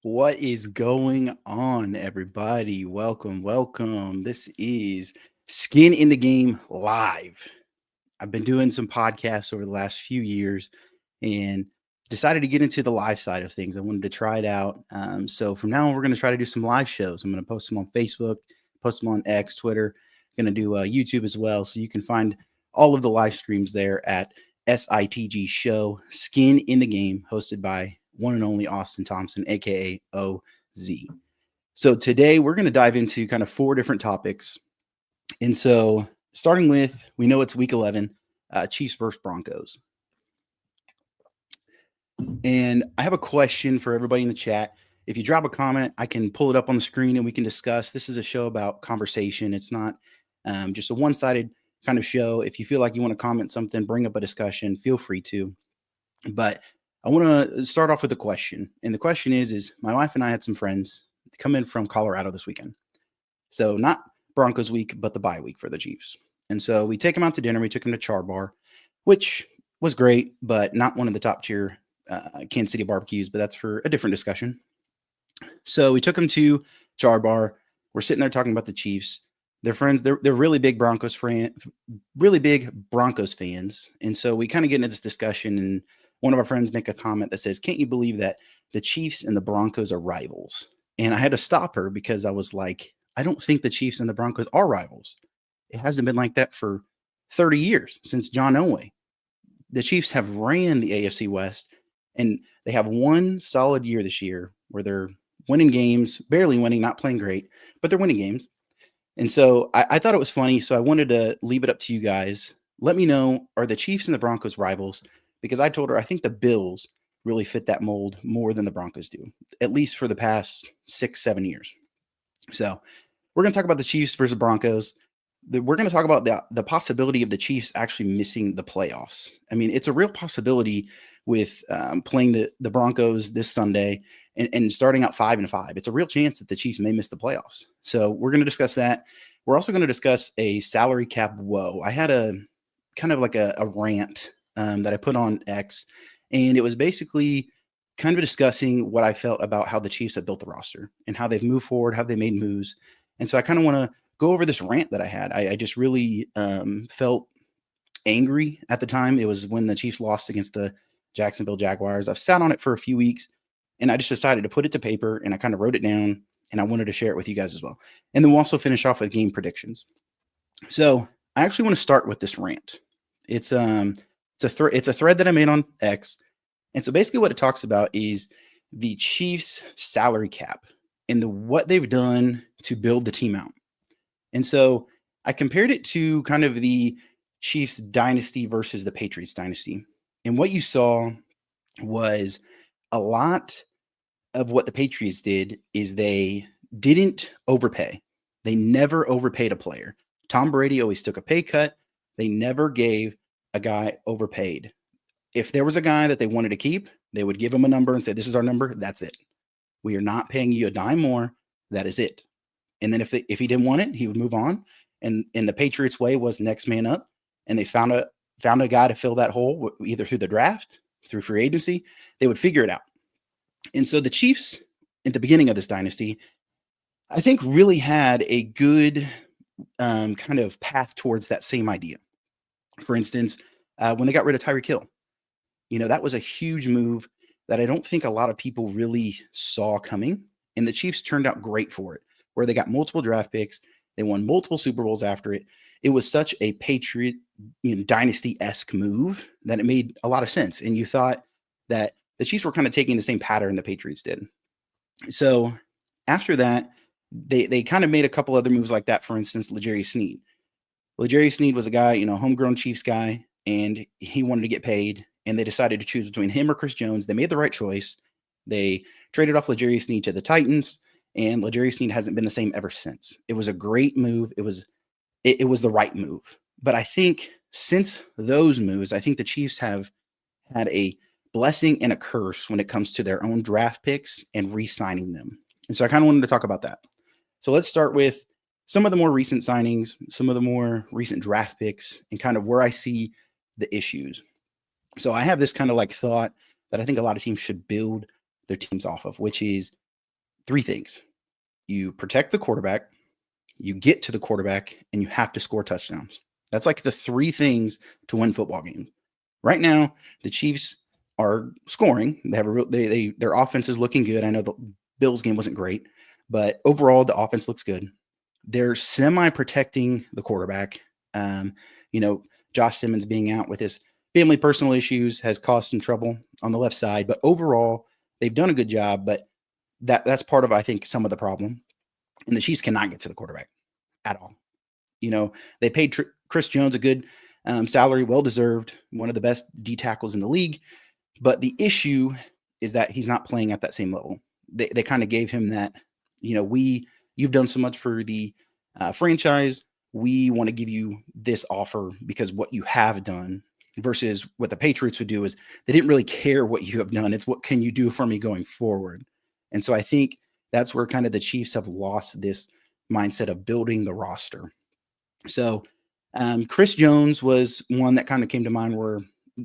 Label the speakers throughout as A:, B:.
A: What is going on, everybody? Welcome, welcome. This is Skin in the Game Live. I've been doing some podcasts over the last few years and decided to get into the live side of things. I wanted to try it out. So from now on, we're going to try to do some live shows. I'm going to post them on Facebook, post them on X, Twitter. I'm going to do YouTube as well. So you can find all of the live streams there at SITG Show, Skin in the Game, hosted by one and only Austin Thompson, aka OZ. So today we're going to dive into kind of 4 different topics. And so starting with, we know it's week 11, Chiefs versus Broncos. And I have a question for everybody in the chat. If you drop a comment, I can pull it up on the screen and we can discuss. This is a show about conversation. It's not just a one-sided kind of show. If you feel like you want to comment something, bring up a discussion, feel free to. But I want to start off with a question. And the question is my wife and I had some friends come in from Colorado this weekend. So not Broncos week, but the bye week for the Chiefs. And so we take them out to dinner. We took them to Char Bar, which was great, but not one of the top tier Kansas City barbecues, but that's for a different discussion. So we took them to Char Bar. We're sitting there talking about the Chiefs. They're friends. They're really big Broncos fans. And so we kind of get into this discussion, and one of our friends make a comment that says, "Can't you believe that the Chiefs and the Broncos are rivals?" And I had to stop her because I was like, I don't think the Chiefs and the Broncos are rivals. It hasn't been like that for 30 years since John Elway. The Chiefs have ran the AFC West, and they have one solid year this year where they're winning games, barely winning, not playing great, but they're winning games. And so I thought it was funny. So I wanted to leave it up to you guys. Let me know, are the Chiefs and the Broncos rivals? Because I told her I think the Bills really fit that mold more than the Broncos do, at least for the past 6-7 years. So we're going to talk about the Chiefs versus Broncos. We're going to talk about the possibility of the Chiefs actually missing the playoffs. I mean, it's a real possibility with playing the Broncos this Sunday and starting out 5-5. It's a real chance that the Chiefs may miss the playoffs. So we're going to discuss that. We're also going to discuss a salary cap woe. I had a kind of like a rant that I put on X, and it was basically kind of discussing what I felt about how the Chiefs have built the roster and how they've moved forward, how they made moves. And so I kind of want to go over this rant that I had. I just really felt angry at the time. It was when the Chiefs lost against the Jacksonville Jaguars. I've sat on it for a few weeks, and I just decided to put it to paper, and I kind of wrote it down, and I wanted to share it with you guys as well. And then we'll also finish off with game predictions. So I actually want to start with this rant. It's a thread that I made on X. And so basically what it talks about is the Chiefs salary cap and what they've done to build the team out. And so I compared it to kind of the Chiefs dynasty versus the Patriots dynasty. And what you saw was a lot of what the Patriots did is they didn't overpay. They never overpaid a player. Tom Brady always took a pay cut. They never gave a guy overpaid. If there was a guy that they wanted to keep, they would give him a number and say, "This is our number. That's it. We are not paying you a dime more. That is it." And then if he didn't want it, he would move on. And the Patriots way was next man up. And they found a guy to fill that hole, either through the draft, through free agency. They would figure it out. And so the Chiefs at the beginning of this dynasty, I think, really had a good kind of path towards that same idea. For instance, when they got rid of Tyreek Hill, that was a huge move that I don't think a lot of people really saw coming. And the Chiefs turned out great for it, where they got multiple draft picks. They won multiple Super Bowls after it. It was such a Patriot dynasty-esque move that it made a lot of sense. And you thought that the Chiefs were kind of taking the same pattern the Patriots did. So After that, they kind of made a couple other moves like that. For instance, L'Jarius Sneed. L'Jarius Sneed was a guy, homegrown Chiefs guy, and he wanted to get paid, and they decided to choose between him or Chris Jones. They made the right choice. They traded off L'Jarius Sneed to the Titans, and L'Jarius Sneed hasn't been the same ever since. It was a great move. It was the right move. But I think since those moves, I think the Chiefs have had a blessing and a curse when it comes to their own draft picks and re-signing them. And so I kind of wanted to talk about that. So let's start with some of the more recent signings, some of the more recent draft picks, and kind of where I see the issues. So I have this kind of like thought that I think a lot of teams should build their teams off of, which is three things. You protect the quarterback, you get to the quarterback, and you have to score touchdowns. That's like the three things to win football games. Right now, the Chiefs are scoring. They have their offense is looking good. I know the Bills game wasn't great, but overall the offense looks good. They're semi-protecting the quarterback. Josh Simmons being out with his family personal issues has caused some trouble on the left side, but overall they've done a good job. But that's part of, I think, some of the problem. And the Chiefs cannot get to the quarterback at all. They paid Chris Jones a good salary, well-deserved, one of the best D tackles in the league. But the issue is that he's not playing at that same level. They kind of gave him that, you've done so much for the franchise. We want to give you this offer because what you have done, versus what the Patriots would do is they didn't really care what you have done. It's what can you do for me going forward? And so I think that's where kind of the Chiefs have lost this mindset of building the roster. So Chris Jones was one that kind of came to mind where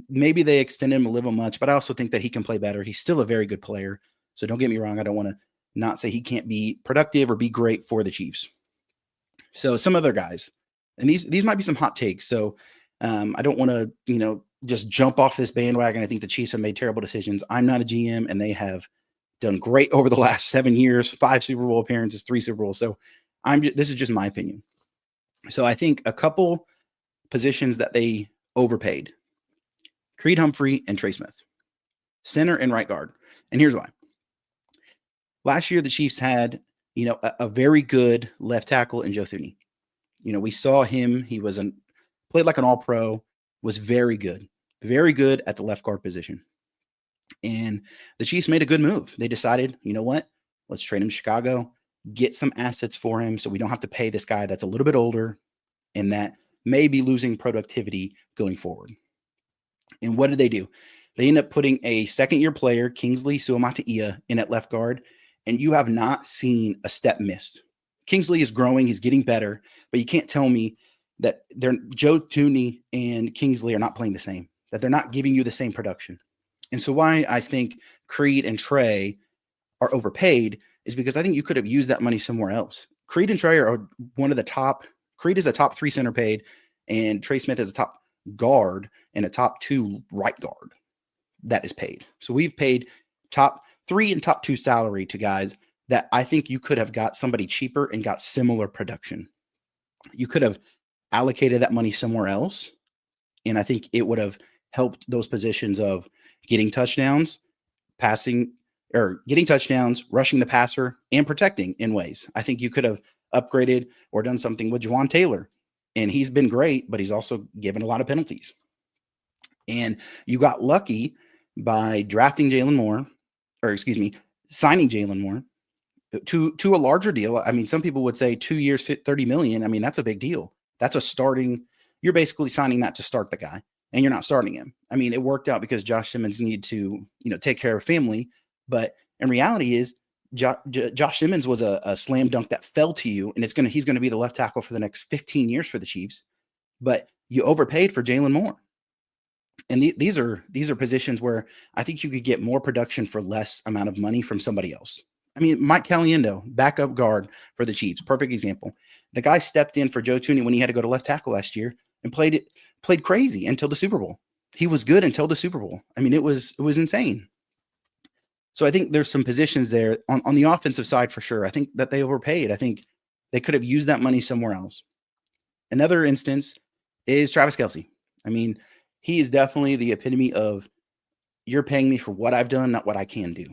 A: maybe they extended him a little much, but I also think that he can play better. He's still a very good player. So don't get me wrong. I don't want to not say he can't be productive or be great for the Chiefs. So some other guys, and these might be some hot takes. So I don't want to, just jump off this bandwagon. I think the Chiefs have made terrible decisions. I'm not a GM, and they have done great over the last 7 years, 5 Super Bowl appearances, 3 Super Bowls. So this is just my opinion. So I think a couple positions that they overpaid: Creed Humphrey and Trey Smith, center and right guard. And here's why. Last year, the Chiefs had, a very good left tackle in Joe Thuney. We saw him. He played like an all-pro, was very good at the left guard position. And the Chiefs made a good move. They decided, you know what? Let's trade him to Chicago, get some assets for him so we don't have to pay this guy that's a little bit older and that may be losing productivity going forward. And what did they do? They end up putting a second-year player, Kingsley Suamataia, in at left guard, and you have not seen a step missed. Kingsley is growing. He's getting better, but you can't tell me that Joe Thuney and Kingsley are not playing the same, that they're not giving you the same production. And so why I think Creed and Trey are overpaid is because I think you could have used that money somewhere else. Creed and Trey are one of the top. Creed is a top 3 center paid, and Trey Smith is a top guard and a top 2 right guard that is paid. So we've paid top 3 and top 2 salary to guys that I think you could have got somebody cheaper and got similar production. You could have allocated that money somewhere else, and I think it would have helped those positions of getting touchdowns, rushing the passer, and protecting in ways. I think you could have upgraded or done something with Juwan Taylor, and he's been great, but he's also given a lot of penalties. And you got lucky by signing Jalen Moore to a larger deal. I mean, some people would say 2 years, $30 million. I mean, that's a big deal. You're basically signing that to start the guy, and you're not starting him. I mean, it worked out because Josh Simmons needed to, take care of family. But in reality is Josh Simmons was a slam dunk that fell to you, and he's going to be the left tackle for the next 15 years for the Chiefs. But you overpaid for Jalen Moore. And these are positions where I think you could get more production for less amount of money from somebody else. I mean, Mike Caliendo, backup guard for the Chiefs, perfect example. The guy stepped in for Joe Thuney when he had to go to left tackle last year and played crazy until the Super Bowl. He was good until the Super Bowl. I mean, it was insane. So I think there's some positions there on the offensive side for sure. I think that they overpaid. I think they could have used that money somewhere else. Another instance is Travis Kelce. I mean, he is definitely the epitome of you're paying me for what I've done, not what I can do.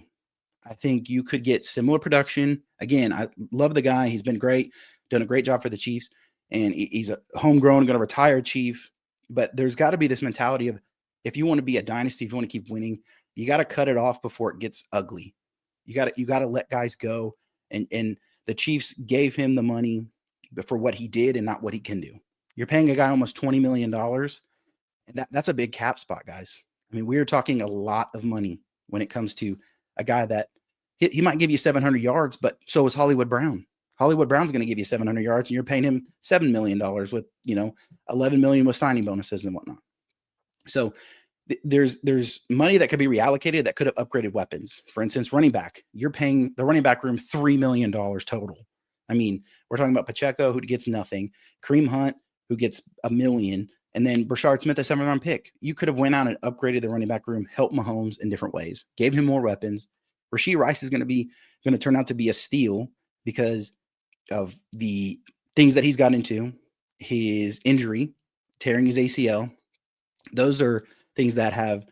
A: I think you could get similar production. Again, I love the guy. He's been great, done a great job for the Chiefs, and he's a homegrown, going to retire Chief. But there's got to be this mentality of if you want to be a dynasty, if you want to keep winning, you got to cut it off before it gets ugly. You got to let guys go. And the Chiefs gave him the money for what he did and not what he can do. You're paying a guy almost $20 million. And that's a big cap spot, guys. I mean, we're talking a lot of money when it comes to a guy that he might give you 700 yards, but so is Hollywood Brown. Hollywood Brown's going to give you 700 yards, and you're paying him $7 million with, $11 million with signing bonuses and whatnot. So there's money that could be reallocated that could have upgraded weapons. For instance, running back, you're paying the running back room $3 million total. I mean, we're talking about Pacheco, who gets nothing, Kareem Hunt, who gets $1 million, and then Brashard Smith, a 7th-round pick. You could have went out and upgraded the running back room, helped Mahomes in different ways, gave him more weapons. Rashee Rice is going to turn out to be a steal because of the things that he's got into, his injury, tearing his ACL. Those are things that have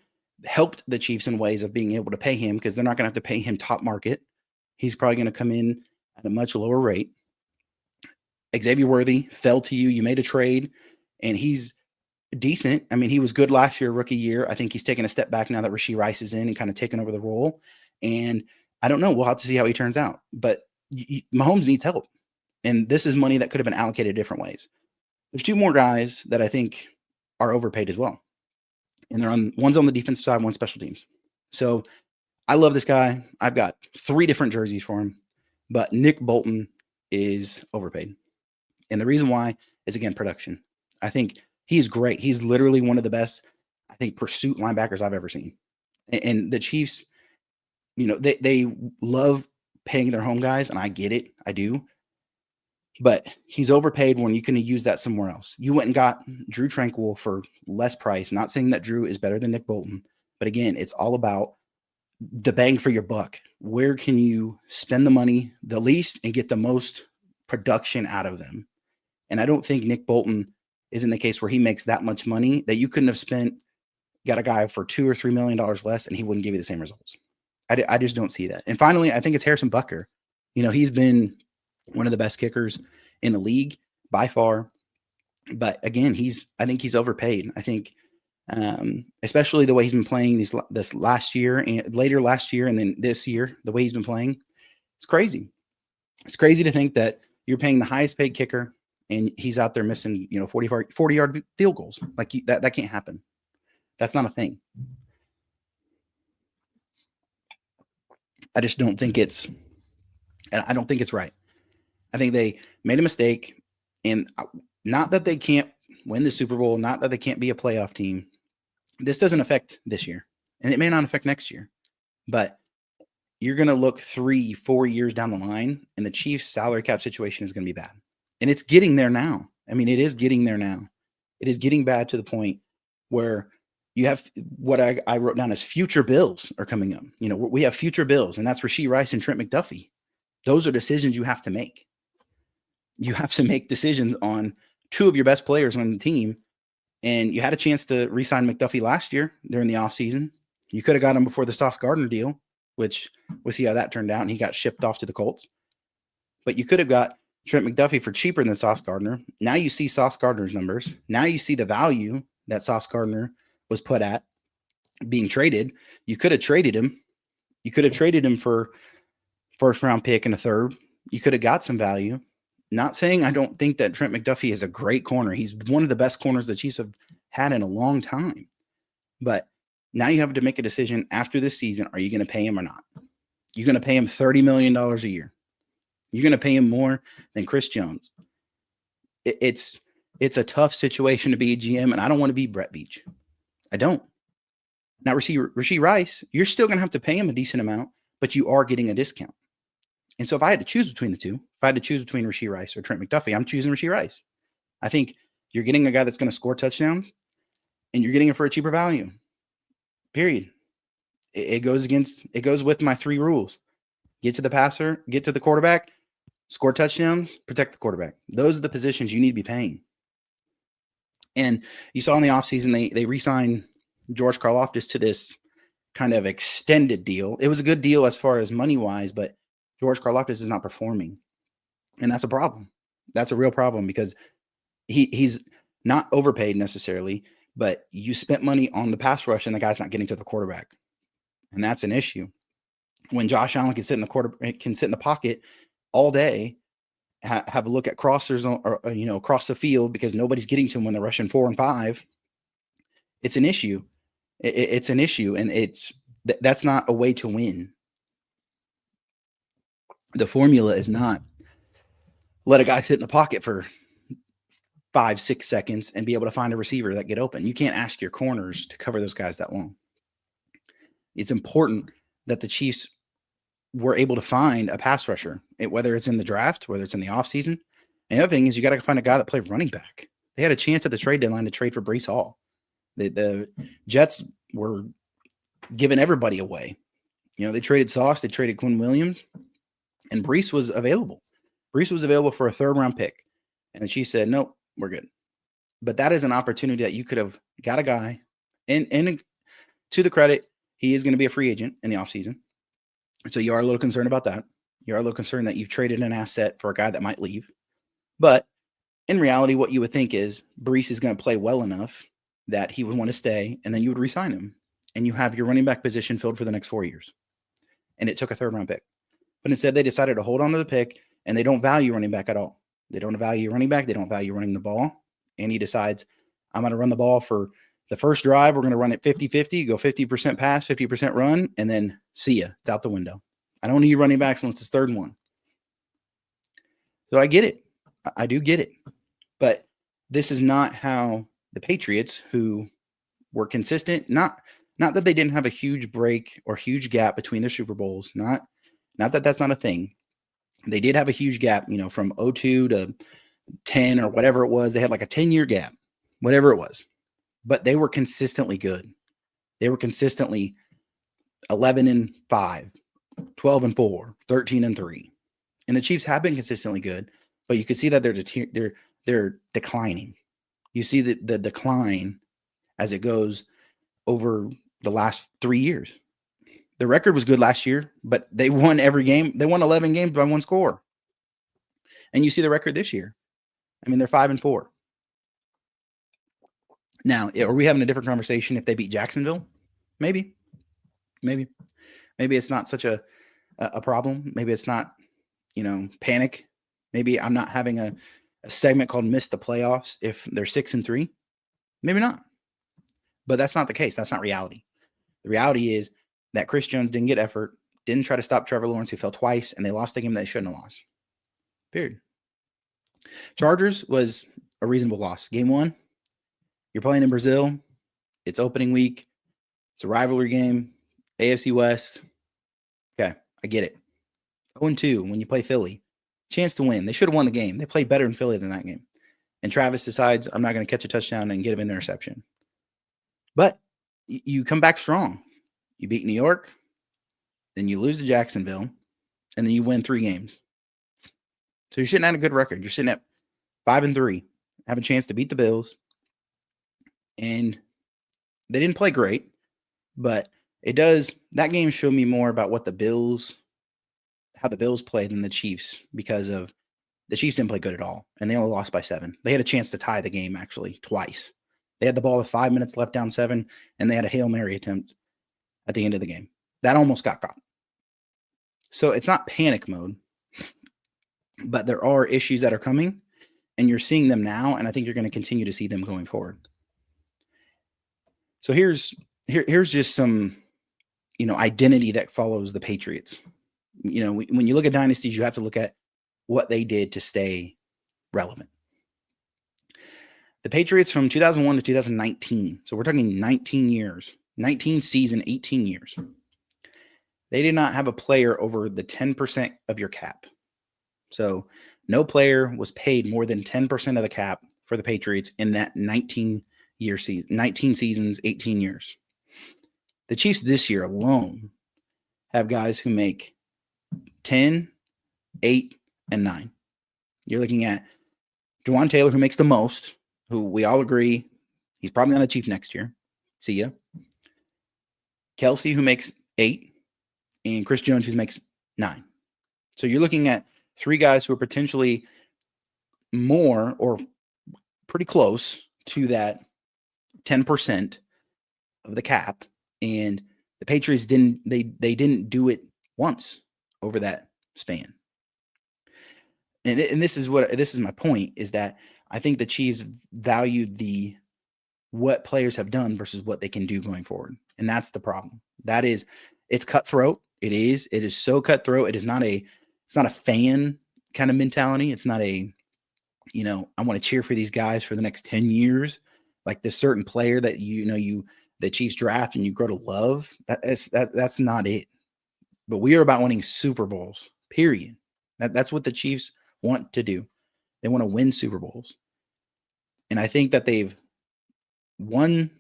A: helped the Chiefs in ways of being able to pay him because they're not going to have to pay him top market. He's probably going to come in at a much lower rate. Xavier Worthy fell to you. You made a trade, and he's decent. I mean, he was good last year, rookie year. I think he's taken a step back now that Rashee Rice is in and kind of taken over the role. And I don't know. We'll have to see how he turns out. But Mahomes needs help. And this is money that could have been allocated different ways. There's 2 more guys that I think are overpaid as well. And one's on the defensive side, one's special teams. So I love this guy. I've got 3 different jerseys for him. But Nick Bolton is overpaid. And the reason why is, again, production. I think he's great. He's literally one of the best, I think, pursuit linebackers I've ever seen. And the Chiefs, they love paying their home guys, and I get it. I do. But he's overpaid when you can use that somewhere else. You went and got Drew Tranquil for less price. Not saying that Drew is better than Nick Bolton. But again, it's all about the bang for your buck. Where can you spend the money the least and get the most production out of them? And I don't think Nick Bolton is in the case where he makes that much money that you couldn't have got a guy for $2 or $3 million less, and he wouldn't give you the same results. I just don't see that. And finally, I think it's Harrison Butker. He's been one of the best kickers in the league by far. But again, I think he's overpaid. I think, especially the way he's been playing this last year and later last year, and then this year, the way he's been playing, it's crazy. It's crazy to think that you're paying the highest paid kicker and he's out there missing, 40-yard field goals. Like that can't happen. That's not a thing. I just don't think I don't think it's right. I think they made a mistake, and not that they can't win the Super Bowl, not that they can't be a playoff team. This doesn't affect this year, and it may not affect next year, but you're going to look 3-4 years down the line, and the Chiefs' salary cap situation is going to be bad. And it's getting there now. I mean, it is getting there now. It is getting bad to the point where you have what I wrote down as future bills are coming up. We have future bills, and that's Rashee Rice and Trent McDuffie. Those are decisions you have to make. You have to make decisions on 2 of your best players on the team. And you had a chance to re-sign McDuffie last year during the offseason. You could have got him before the Sauce Gardner deal, which we'll see how that turned out, and he got shipped off to the Colts. But you could have got Trent McDuffie for cheaper than Sauce Gardner. Now you see Sauce Gardner's numbers. Now you see the value that Sauce Gardner was put at being traded. You could have traded him. You could have traded him for first-round pick and a third. You could have got some value. Not saying I don't think that Trent McDuffie is a great corner. He's one of the best corners the Chiefs have had in a long time. But now you have to make a decision after this season. Are you going to pay him or not? You're going to pay him $30 million a year. You're going to pay him more than Chris Jones. It's a tough situation to be a GM, and I don't want to be Brett Veach. I don't. Now, Rashee Rice, you're still going to have to pay him a decent amount, but you are getting a discount. And so if I had to choose between the two, if I had to choose between Rashee Rice or Trent McDuffie, I'm choosing Rashee Rice. I think you're getting a guy that's going to score touchdowns, and you're getting him for a cheaper value. Period. It goes with my 3 rules. Get to the passer, get to the quarterback, score touchdowns, protect the quarterback. Those are the positions you need to be paying. And you saw in the offseason, they re-signed George Karlaftis to this kind of extended deal. It was a good deal as far as money-wise, but George Karlaftis is not performing. And that's a problem. That's a real problem because he's not overpaid necessarily, but you spent money on the pass rush and the guy's not getting to the quarterback. And that's an issue. When Josh Allen can sit in the pocket all day, have a look at crossers or across the field because nobody's getting to him when they're rushing 4 and 5. It's an issue. It's an issue, and that's not a way to win. The formula is not let a guy sit in the pocket for 5-6 seconds and be able to find a receiver that get open. You can't ask your corners to cover those guys that long. It's important that the Chiefs were able to find a pass rusher, whether it's in the draft, whether it's in the offseason. And the other thing is you got to find a guy that played running back. They had a chance at the trade deadline to trade for Breece Hall. The Jets were giving everybody away. They traded Sauce, they traded Quinn Williams, and Breece was available. Breece was available for a 3rd-round pick. And the Chiefs said, nope, we're good. But that is an opportunity that you could have got a guy. And to the credit, he is going to be a free agent in the offseason. So you are a little concerned about that. You are a little concerned that you've traded an asset for a guy that might leave. But in reality, what you would think is Breece is going to play well enough that he would want to stay, and then you would re-sign him. And you have your running back position filled for the next 4 years. And it took a 3rd-round pick. But instead, they decided to hold on to the pick, and they don't value running back at all. They don't value running back. They don't value running the ball. And he decides, I'm going to run the ball for the first drive. We're going to run it 50-50, go 50% pass, 50% run, and then see ya. It's out the window. I don't need running backs unless it's 3rd and 1. So I get it. I do get it. But this is not how the Patriots, who were consistent, not that they didn't have a huge break or huge gap between their Super Bowls, not that that's not a thing. They did have a huge gap, from 02 to 10 or whatever it was. They had like a 10-year gap, whatever it was. But they were consistently good. They were consistently 11-5, 12-4, 13-3. And the Chiefs have been consistently good, but you can see that they're declining. You see the decline as it goes over the last 3 years. The record was good last year, but they won every game. They won 11 games by 1 score. And you see the record this year. I mean, they're 5-4. Now, are we having a different conversation if they beat Jacksonville? Maybe. Maybe it's not such a problem. Maybe it's not, panic. Maybe I'm not having a segment called Miss the Playoffs if they're 6-3. Maybe not. But that's not the case. That's not reality. The reality is that Chris Jones didn't get effort, didn't try to stop Trevor Lawrence, who fell twice, and they lost a game they shouldn't have lost. Period. Chargers was a reasonable loss. Game 1, you're playing in Brazil. It's opening week. It's a rivalry game. AFC West. Okay, I get it. 0-2 when you play Philly. Chance to win. They should have won the game. They played better in Philly than that game. And Travis decides, I'm not going to catch a touchdown and get him an interception. But you come back strong. You beat New York, then you lose to Jacksonville, and then you win 3 games. So you're sitting at a good record. You're sitting at 5-3, have a chance to beat the Bills. And they didn't play great, but that game showed me more about how the Bills played than the Chiefs, because of the Chiefs didn't play good at all, and they only lost by 7. They had a chance to tie the game, actually, twice. They had the ball with 5 minutes left, down 7, and they had a Hail Mary attempt at the end of the game. That almost got caught. So it's not panic mode, but there are issues that are coming, and you're seeing them now, and I think you're going to continue to see them going forward. So here's just some, identity that follows the Patriots. When you look at dynasties, you have to look at what they did to stay relevant. The Patriots from 2001 to 2019, so we're talking 19 years, 19 season, 18 years. They did not have a player over the 10% of your cap. So no player was paid more than 10% of the cap for the Patriots in that 19 seasons, 18 years. The Chiefs this year alone have guys who make 10, 8, and 9. You're looking at Juwan Taylor, who makes the most, who we all agree he's probably not a Chief next year. See ya. Kelsey, who makes 8, and Chris Jones, who makes 9. So you're looking at 3 guys who are potentially more or pretty close to that 10% of the cap. And the Patriots didn't do it once over that span. And this is my point, is that I think the Chiefs value what players have done versus what they can do going forward. And that's the problem. It's cutthroat. It is so cutthroat. It's not a fan kind of mentality. It's not I want to cheer for these guys for the next 10 years. Like this certain player that the Chiefs draft and you grow to love. That's not it. But we are about winning Super Bowls, period. That's what the Chiefs want to do. They want to win Super Bowls. And I think that they've won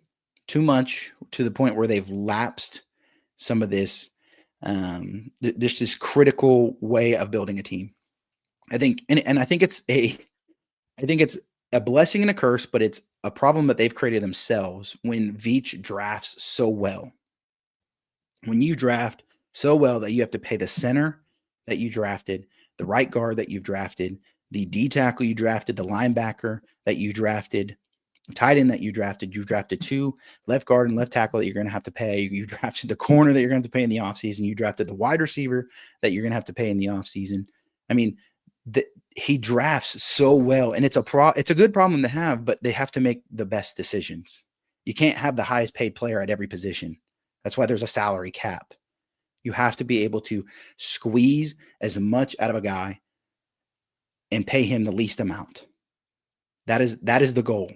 A: too much to the point where they've lapsed some of this, this critical way of building a team. I think, and I think it's a blessing and a curse, but it's a problem that they've created themselves when Veach drafts so well. When you draft so well that you have to pay the center that you drafted, the right guard that you've drafted, the D tackle you drafted, the linebacker that you drafted, tight end that you drafted 2 left guard and left tackle that you're going to have to pay. You drafted the corner that you're going to have to pay in the offseason. You drafted the wide receiver that you're going to have to pay in the offseason. I mean, he drafts so well, and it's a good problem to have, but they have to make the best decisions. You can't have the highest paid player at every position. That's why there's a salary cap. You have to be able to squeeze as much out of a guy and pay him the least amount. That is the goal.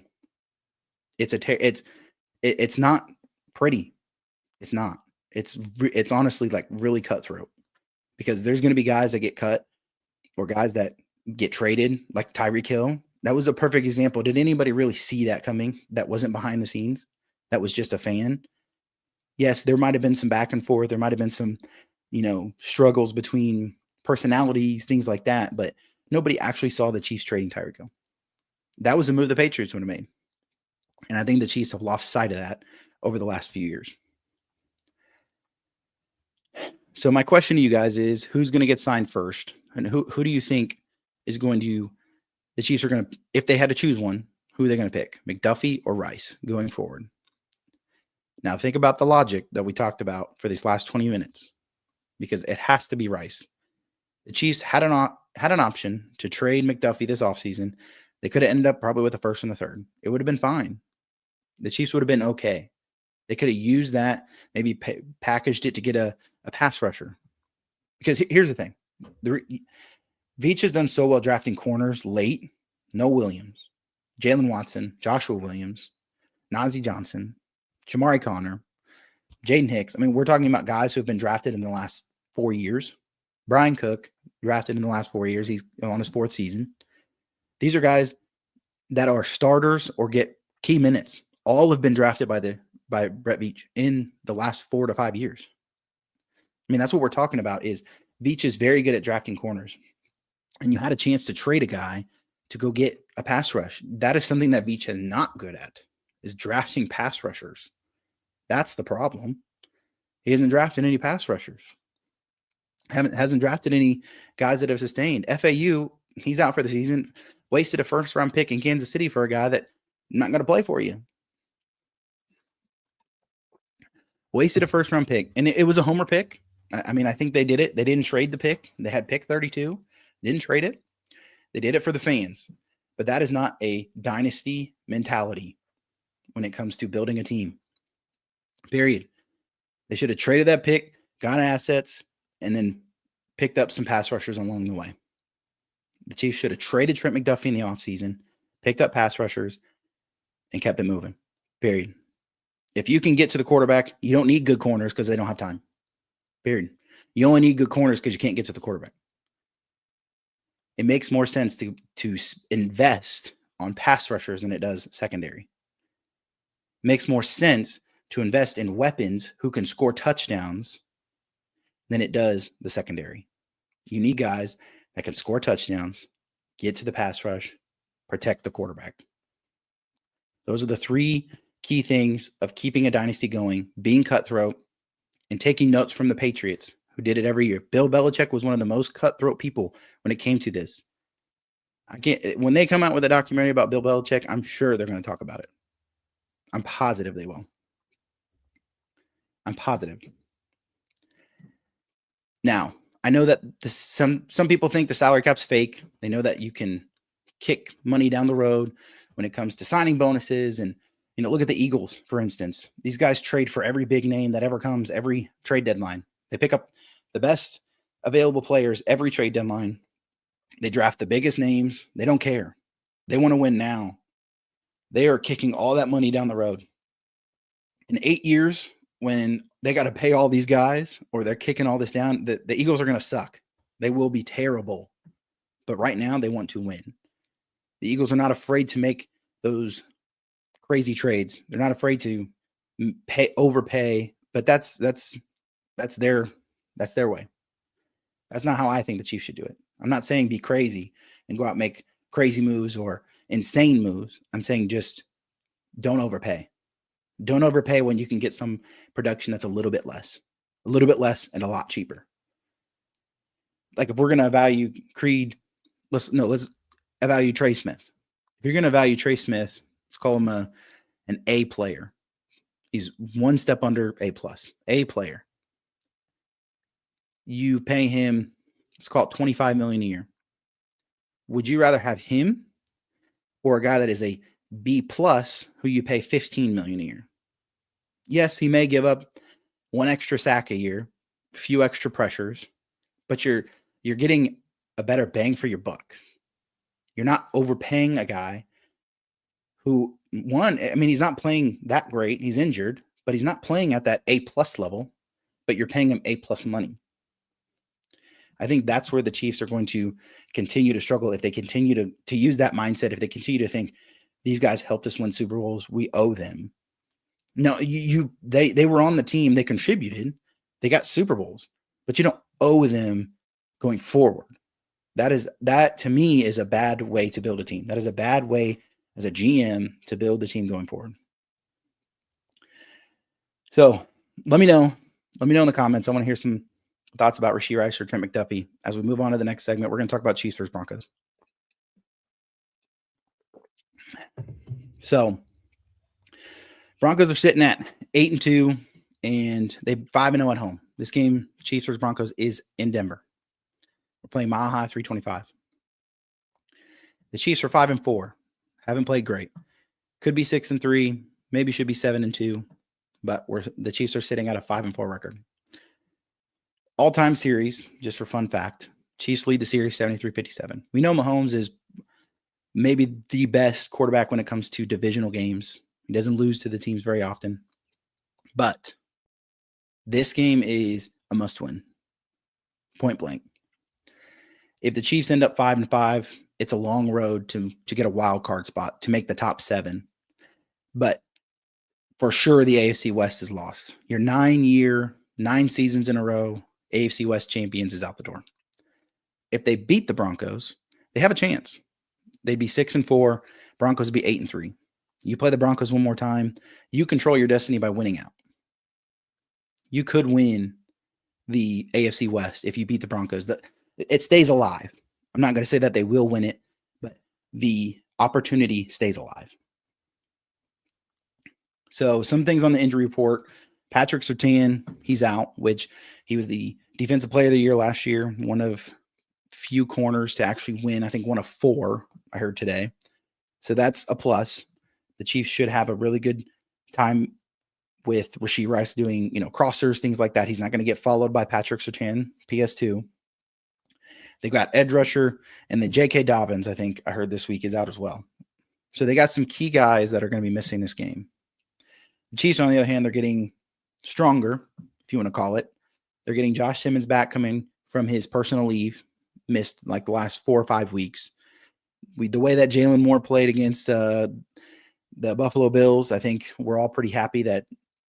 A: It's not pretty. It's not. It's honestly like really cutthroat, because there's going to be guys that get cut or guys that get traded, like Tyreek Hill. That was a perfect example. Did anybody really see that coming? That wasn't behind the scenes. That was just a fan. Yes, there might have been some back and forth. There might have been some, struggles between personalities, things like that. But nobody actually saw the Chiefs trading Tyreek Hill. That was a move the Patriots would have made. And I think the Chiefs have lost sight of that over the last few years. So my question to you guys is, who's going to get signed first? And who do you think is going to – the Chiefs are going to – if they had to choose one, who are they going to pick? McDuffie or Rice going forward? Now think about the logic that we talked about for these last 20 minutes, because it has to be Rice. The Chiefs had an option to trade McDuffie this offseason. They could have ended up probably with the first and the third. It would have been fine. The Chiefs would have been okay. They could have used that, maybe packaged it to get a pass rusher. Because here's the thing. Veach has done so well drafting corners late. No Williams, Jalen Watson, Joshua Williams, Najee Johnson, Jamari Connor, Jaden Hicks. I mean, we're talking about guys who have been drafted in the last 4 years. Brian Cook, drafted in the last 4 years. He's on his 4th season. These are guys that are starters or get key minutes. All have been drafted by Brett Veach in the last 4 to 5 years. I mean, that's what we're talking about, is Veach is very good at drafting corners. And you had a chance to trade a guy to go get a pass rush. That is something that Veach is not good at, is drafting pass rushers. That's the problem. He hasn't drafted any pass rushers. Hasn't drafted any guys that have sustained. FAU, he's out for the season. Wasted a first-round pick in Kansas City for a guy that's not going to play for you. Wasted a first-round pick. And it was a homer pick. I mean, I think they did it. They didn't trade the pick. They had pick 32. Didn't trade it. They did it for the fans. But that is not a dynasty mentality when it comes to building a team. Period. They should have traded that pick, got assets, and then picked up some pass rushers along the way. The Chiefs should have traded Trent McDuffie in the offseason, picked up pass rushers, and kept it moving. Period. If you can get to the quarterback, you don't need good corners because they don't have time. Period. You only need good corners because you can't get to the quarterback. It makes more sense to invest on pass rushers than it does secondary. It makes more sense to invest in weapons who can score touchdowns than it does the secondary. You need guys that can score touchdowns, get to the pass rush, protect the quarterback. Those are the 3 key things of keeping a dynasty going: being cutthroat, and taking notes from the Patriots, who did it every year. Bill Belichick was one of the most cutthroat people when it came to this. When they come out with a documentary about Bill Belichick, I'm sure they're going to talk about it. I'm positive they will. I'm positive. Now, I know that some people think the salary cap's fake. They know that you can kick money down the road when it comes to signing bonuses. And, look at the Eagles, for instance. These guys trade for every big name that ever comes, every trade deadline. They pick up the best available players every trade deadline. They draft the biggest names. They don't care. They want to win now. They are kicking all that money down the road. In 8 years, when they got to pay all these guys or they're kicking all this down, the Eagles are going to suck. They will be terrible. But right now, they want to win. The Eagles are not afraid to make those crazy trades. They're not afraid to overpay, but that's their way. That's not how I think the Chiefs should do it. I'm not saying be crazy and go out and make crazy moves or insane moves. I'm saying just don't overpay. Don't overpay when you can get some production that's a little bit less and a lot cheaper. Like if we're going to value Creed, let's evaluate Trey Smith. If you're going to value Trey Smith, let's call him an A player. He's one step under A+, A player. You pay him, let's call it $25 million a year. Would you rather have him or a guy that is a B+ who you pay $15 million a year? Yes, he may give up one extra sack a year, a few extra pressures, but you're getting a better bang for your buck. You're not overpaying a guy who, he's not playing that great. He's injured, but he's not playing at that A+ level, but you're paying him A+ money. I think that's where the Chiefs are going to continue to struggle if they continue to use that mindset, if they continue to think these guys helped us win Super Bowls, we owe them. No, they were on the team, they contributed, they got Super Bowls, but you don't owe them going forward. That to me is a bad way to build a team. That is a bad way as a GM to build the team going forward. So let me know in the comments. I want to hear some thoughts about Rashee Rice or Trent McDuffie. As we move on to the next segment, we're going to talk about Chiefs versus Broncos. So Broncos are sitting at 8-2, and they 5-0 at home. This game, Chiefs versus Broncos, is in Denver. We're playing Mile High 325. The Chiefs are 5-4. Haven't played great. Could be 6-3. Maybe should be 7-2. But the Chiefs are sitting at a 5-4 record. All-time series, just for fun fact, Chiefs lead the series 73-57. We know Mahomes is maybe the best quarterback when it comes to divisional games. He doesn't lose to the teams very often. But this game is a must-win. Point blank. If the Chiefs end up 5-5, it's a long road to get a wild card spot, to make the top 7. But for sure, the AFC West is lost. Your 9 seasons in a row, AFC West champions is out the door. If they beat the Broncos, they have a chance. They'd be 6-4. Broncos would be 8-3. You play the Broncos one more time, you control your destiny by winning out. You could win the AFC West if you beat the Broncos. It stays alive. I'm not going to say that they will win it, but the opportunity stays alive. So some things on the injury report. Patrick Surtain, he's out, which he was the defensive player of the year last year, one of few corners to actually win. I think one of 4, I heard today. So that's a plus. The Chiefs should have a really good time with Rashee Rice doing, crossers, things like that. He's not going to get followed by Patrick Surtain, PS2. They got edge rusher, and then J.K. Dobbins, I think I heard this week, is out as well. So they got some key guys that are going to be missing this game. The Chiefs, on the other hand, they're getting stronger, if you want to call it. They're getting Josh Simmons back coming from his personal leave, missed like the last 4 or 5 weeks. The way that Jalen Moore played against the Buffalo Bills, I think we're all pretty happy that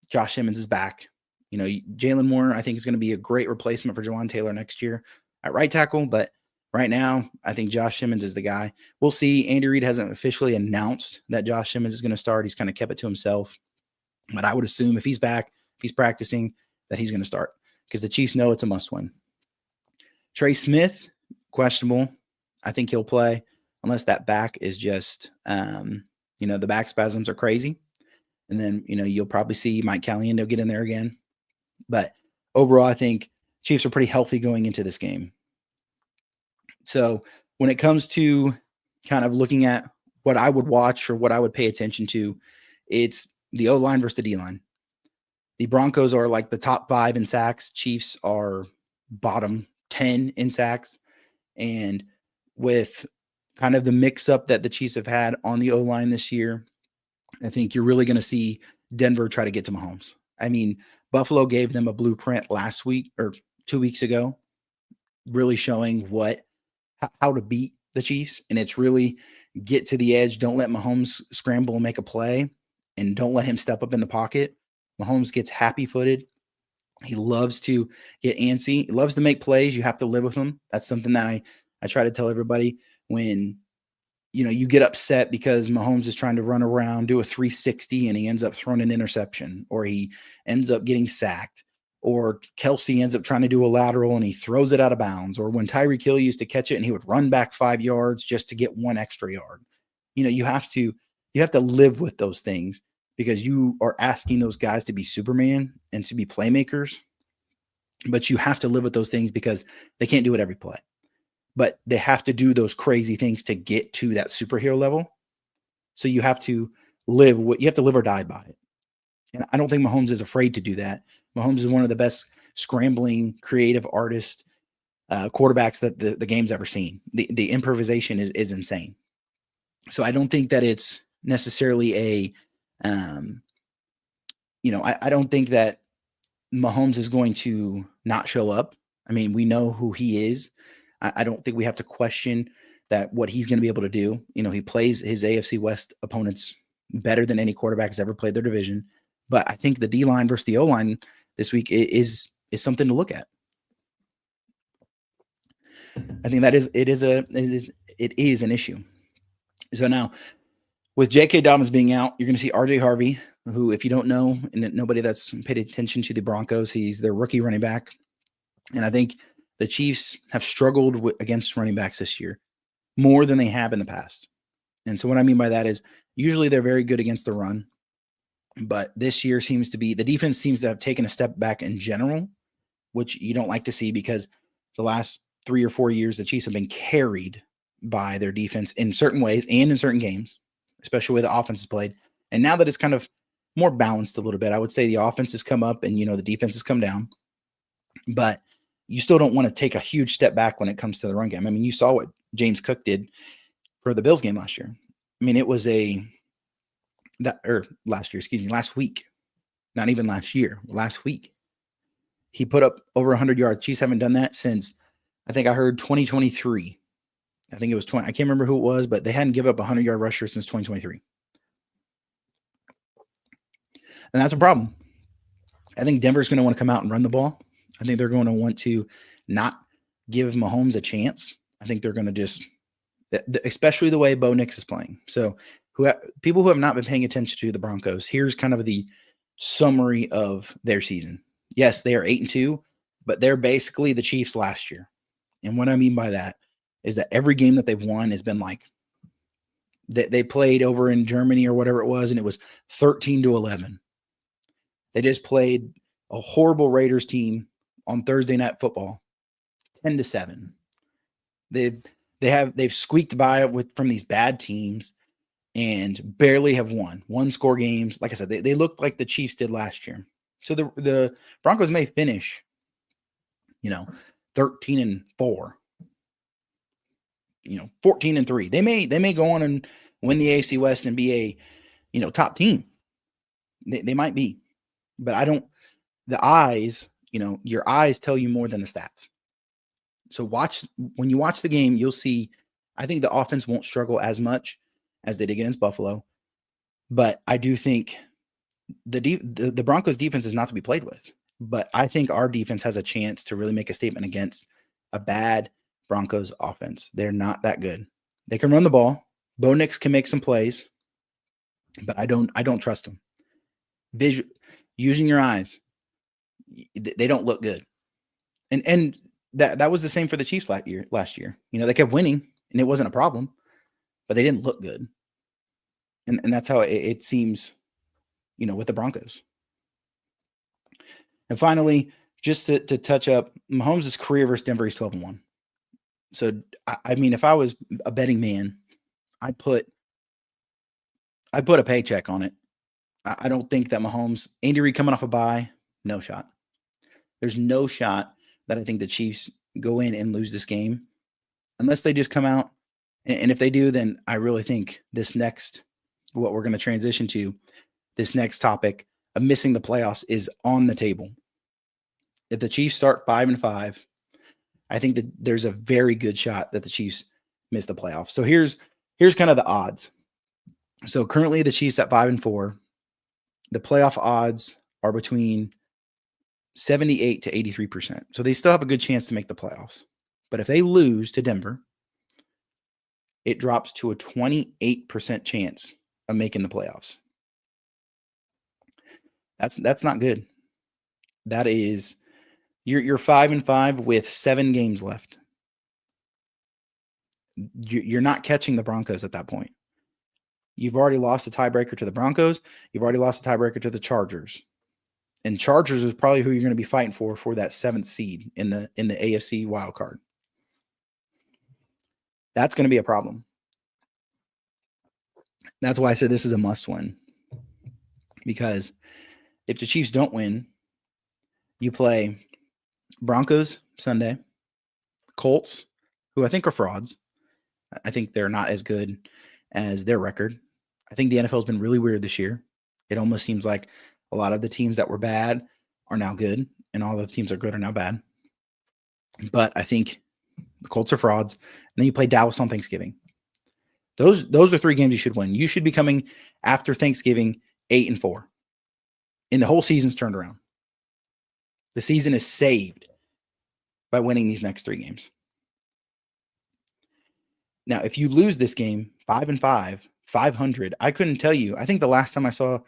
A: Josh Simmons is back. Jalen Moore, I think, is going to be a great replacement for Jawan Taylor next year at right tackle, but right now, I think Josh Simmons is the guy. We'll see. Andy Reid hasn't officially announced that Josh Simmons is going to start. He's kind of kept it to himself. But I would assume if he's back, if he's practicing, that he's going to start because the Chiefs know it's a must win. Trey Smith, questionable. I think he'll play unless that back is just, the back spasms are crazy. And then, you'll probably see Mike Caliendo get in there again. But overall, I think Chiefs are pretty healthy going into this game. So when it comes to kind of looking at what I would watch or what I would pay attention to, it's the O-line versus the D-line. The Broncos are like the top 5 in sacks. Chiefs are bottom 10 in sacks. And with kind of the mix-up that the Chiefs have had on the O-line this year, I think you're really going to see Denver try to get to Mahomes. I mean, Buffalo gave them a blueprint last week or 2 weeks ago, really showing how to beat the Chiefs. And it's really get to the edge. Don't let Mahomes scramble and make a play, and don't let him step up in the pocket. Mahomes gets happy-footed. He loves to get antsy. He loves to make plays. You have to live with him. That's something that I try to tell everybody when, you get upset because Mahomes is trying to run around, do a 360, and he ends up throwing an interception, or he ends up getting sacked, or Kelsey ends up trying to do a lateral and he throws it out of bounds, or when Tyreek Hill used to catch it and he would run back 5 yards just to get 1 extra yard. You have to live with those things because you are asking those guys to be Superman and to be playmakers, but you have to live with those things because they can't do it every play. But they have to do those crazy things to get to that superhero level. So you have to live or die by it. And I don't think Mahomes is afraid to do that. Mahomes is one of the best scrambling, creative artist quarterbacks that the game's ever seen. The improvisation is insane. So I don't think that it's necessarily I don't think that Mahomes is going to not show up. I mean, we know who he is. I don't think we have to question that what he's going to be able to do. He plays his AFC West opponents better than any quarterback has ever played their division. But I think the D-line versus the O-line this week is something to look at. I think it is an issue. So now with J.K. Dobbins being out, you're going to see R.J. Harvey, who, if you don't know, and nobody that's paid attention to the Broncos, he's their rookie running back. And I think the Chiefs have struggled against running backs this year more than they have in the past. And so what I mean by that is usually they're very good against the run, but this year the defense seems to have taken a step back in general, which you don't like to see because the last 3 or 4 years, the Chiefs have been carried by their defense in certain ways and in certain games, especially where the offense is played. And now that it's kind of more balanced a little bit, I would say the offense has come up and, the defense has come down, but you still don't want to take a huge step back when it comes to the run game. I mean, you saw what James Cook did for the Bills game last year. I mean, it was last week, not even last year, last week. He put up over 100 yards. Chiefs haven't done that since, I think I heard 2023. I think it was 20. I can't remember who it was, but they hadn't given up a 100-yard rusher since 2023. And that's a problem. I think Denver's going to want to come out and run the ball. I think they're going to want to not give Mahomes a chance. I think they're going to just, especially the way Bo Nix is playing. So people who have not been paying attention to the Broncos, here's kind of the summary of their season. Yes, they are 8-2, but they're basically the Chiefs last year. And what I mean by that is that every game that they've won has been like they played over in Germany or whatever it was, and it was 13-11. They just played a horrible Raiders team on Thursday Night Football, 10-7. They've squeaked by from these bad teams and barely have won 1-score games. Like I said, they looked like the Chiefs did last year. So the Broncos may finish, 13-4, 14-3. They may go on and win the AFC West and be a top team. They might be, but the eyes, your eyes tell you more than the stats. So when you watch the game, you'll see, I think the offense won't struggle as much as they did against Buffalo, but I do think the Broncos defense is not to be played with, but I think our defense has a chance to really make a statement against a bad Broncos offense. They're not that good. They can run the ball. Bo Nix can make some plays, but I don't trust him. Using your eyes. they don't look good. And that was the same for the Chiefs last year. They kept winning and it wasn't a problem, but they didn't look good. And that's how it seems, with the Broncos. And finally, just to touch up, Mahomes' career versus Denver, he's 12-1. So, I mean, if I was a betting man, I'd put a paycheck on it. I don't think that Mahomes, Andy Reid coming off a bye, no shot. There's no shot that I think the Chiefs go in and lose this game unless they just come out. And if they do, then I really think what we're going to transition to, this next topic of missing the playoffs is on the table. If the Chiefs start 5-5, I think that there's a very good shot that the Chiefs miss the playoffs. So here's kind of the odds. So currently the Chiefs at 5-4, the playoff odds are between 78 to 83%. So they still have a good chance to make the playoffs. But if they lose to Denver, it drops to a 28% chance of making the playoffs. That's not good. That is, you're 5-5 with 7 games left. You're not catching the Broncos at that point. You've already lost a tiebreaker to the Broncos. You've already lost a tiebreaker to the Chargers. And Chargers is probably who you're going to be fighting for that 7th seed in the AFC wild card. That's going to be a problem. That's why I said this is a must win. Because if the Chiefs don't win, you play Broncos Sunday, Colts, who I think are frauds. I think they're not as good as their record. I think the NFL has been really weird this year. It almost seems like a lot of the teams that were bad are now good, and all the teams that are good are now bad. But I think the Colts are frauds. And then you play Dallas on Thanksgiving. Those are 3 games you should win. You should be coming after Thanksgiving 8-4. And the whole season's turned around. The season is saved by winning these next 3 games. Now, if you lose this game 5-5, 500, I couldn't tell you. I think the last time I saw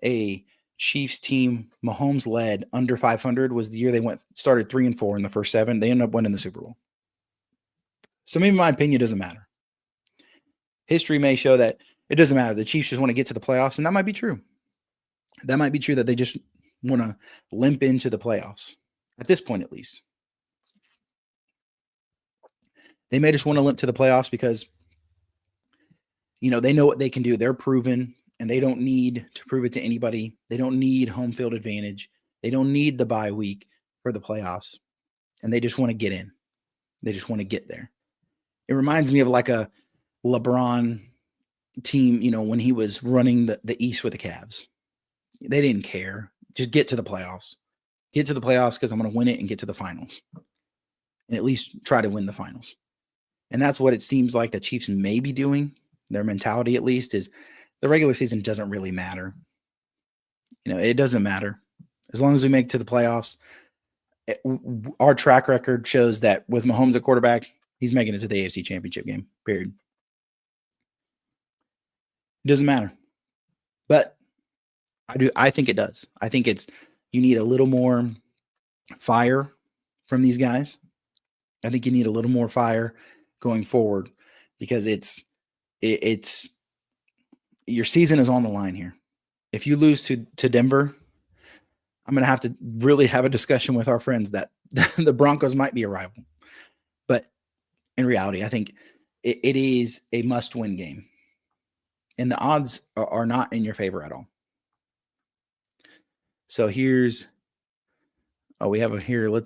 A: a Chiefs team Mahomes led under 500 was the year they started 3-4 in the first 7. They ended up winning the Super Bowl. So maybe my opinion doesn't matter. History may show that it doesn't matter. The Chiefs just want to get to the playoffs, and that might be true. That might be true that they just want to limp into the playoffs, at this point at least. They may just want to limp to the playoffs because, they know what they can do. They're proven, and they don't need to prove it to anybody. They don't need home field advantage. They don't need the bye week for the playoffs, and they just want to get in. They just want to get there. It reminds me of like a LeBron team, when he was running the East with the Cavs. They didn't care. Just get to the playoffs. Get to the playoffs because I'm going to win it and get to the finals. And at least try to win the finals. And that's what it seems like the Chiefs may be doing. Their mentality, at least, is the regular season doesn't really matter. It doesn't matter. As long as we make it to the playoffs, our track record shows that with Mahomes at quarterback, he's making it to the AFC Championship game, period. It doesn't matter. But I think it does. I think you need a little more fire from these guys. I think you need a little more fire going forward because it's your season is on the line here. If you lose to Denver, I'm going to have to really have a discussion with our friends that the Broncos might be a rival. But in reality, I think it is a must-win game. And the odds are not in your favor at all. So we have here.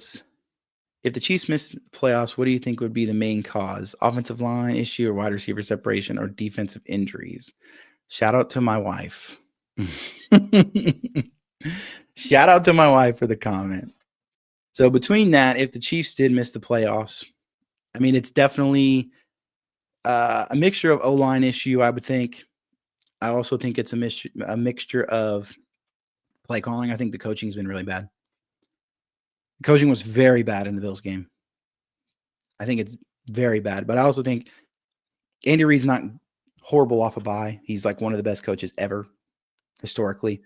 A: If the Chiefs miss the playoffs, what do you think would be the main cause? Offensive line issue or wide receiver separation or defensive injuries? Shout out to my wife. Shout out to my wife for the comment. So between that, if the Chiefs did miss the playoffs, I mean, it's definitely a mixture of O-line issue, I would think. I also think it's a mixture of play calling. I think the coaching has been really bad. The coaching was very bad in the Bills game. I think it's very bad. But I also think Andy Reid's not horrible off a bye. He's like one of the best coaches ever historically